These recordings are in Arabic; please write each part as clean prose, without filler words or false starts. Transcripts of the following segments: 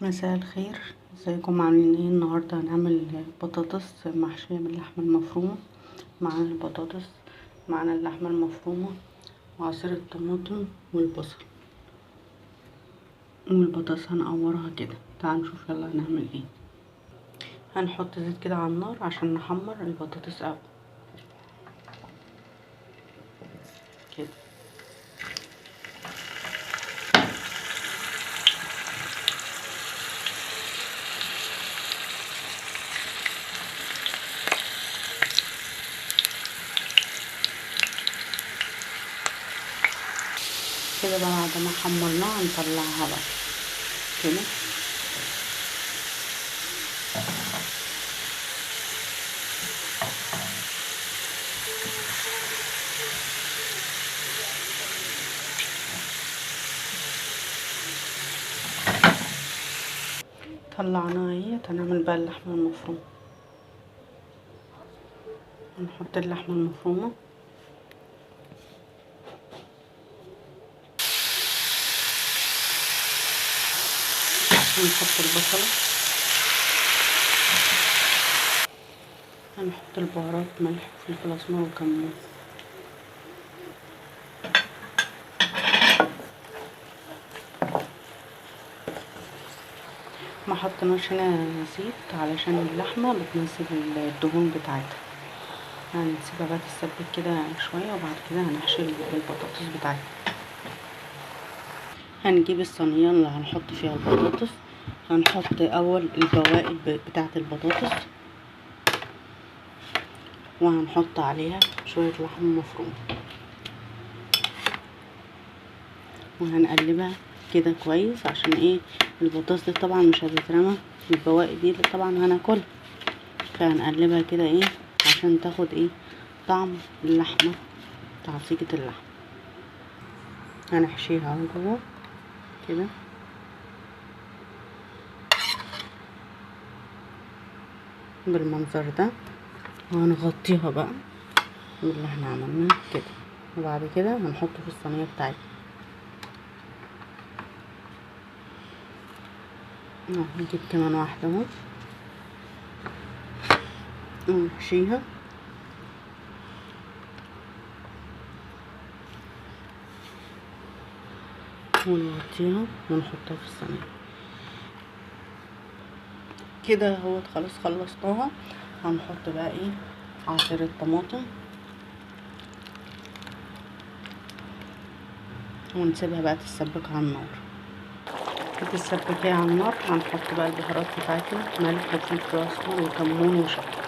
مساء الخير، ازيكم عاملين ايه؟ النهارده هنعمل بطاطس محشيه باللحمه المفرومه. معانا البطاطس، معانا اللحمه المفرومه وعصير الطماطم والبصل، والبطاطس هنقورها كده. تعالوا نشوف يلا هنعمل ايه. هنحط زيت كده على النار عشان نحمر البطاطس قوي كده. كده بعد ما حمرناها هنطلعها بقى كده. طلعناها اهي. هنعمل بقى اللحمه المفرومه. هنحط اللحمه المفرومه، هنحط البصله، هنحط البهارات ملح وفلفل اسمر وكمون. ما حطيناش هنا زيت علشان اللحمه بتنزل الدهون بتاعتها. هنسيبها بقى تتسبك كده شويه وبعد كده هنحشي البطاطس بتاعتها. هنجيب الصينيه اللي هنحط فيها البطاطس، هنحط اول البواقي بتاعه البطاطس وهنحط عليها شويه لحم مفروم وهنقلبها كده كويس. عشان ايه؟ البطاطس دي طبعا مش هتترمى، البواقي دي طبعا هناكلها، فهنقلبها كده ايه عشان تاخد ايه طعم اللحمه، تعصيجة اللحمه. هنحشيها اهو جوه كده بالمنظر ده، وهنغطيها بقى باللي احنا عملناه كده. وبعد كده هنحطه في الصينيه بتاعتنا. نجيب كمان واحده اهو ونحشيها ونغطيها ونحطها في الصينيه كده اهو. خلاص خلصناها. هنحط بقى ايه عصير الطماطم ونسيبها بقى تتسبك على النار. تتسبكيها على النار هنحط بقى البهارات بتاعتنا، ملح وفلفل اسمر وكمون وشطه.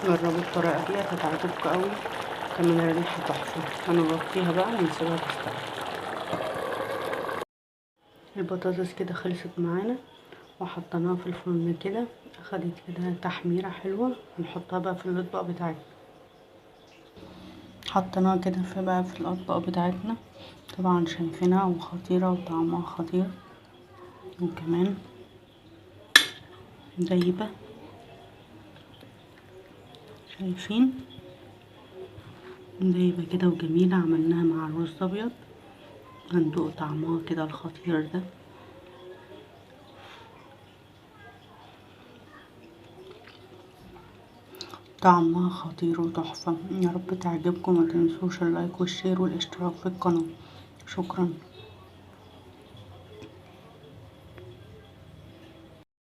جربوا الطريقه دي هتعجبكم قوي، كمان الريحه تحفه. هنغطيها بقى ونسيبها تستوي. البطاطس كده خلصت معانا وحطيناها في الفرن كده، اخدت كده تحميره حلوه. هنحطها بقى في الاطباق بتاعتنا. حطيناها كده في الاطباق بتاعتنا، طبعا شايفينها وخطيره وطعمها خطير، وكمان دايبه. شايفين دايبه كده وجميله. عملناها مع الرز ابيض، هندوق طعمها كده الخطير ده. طعمها خطير وتحفه. يا رب تعجبكم. ما تنسوش اللايك والشير والاشتراك في القناه. شكرا.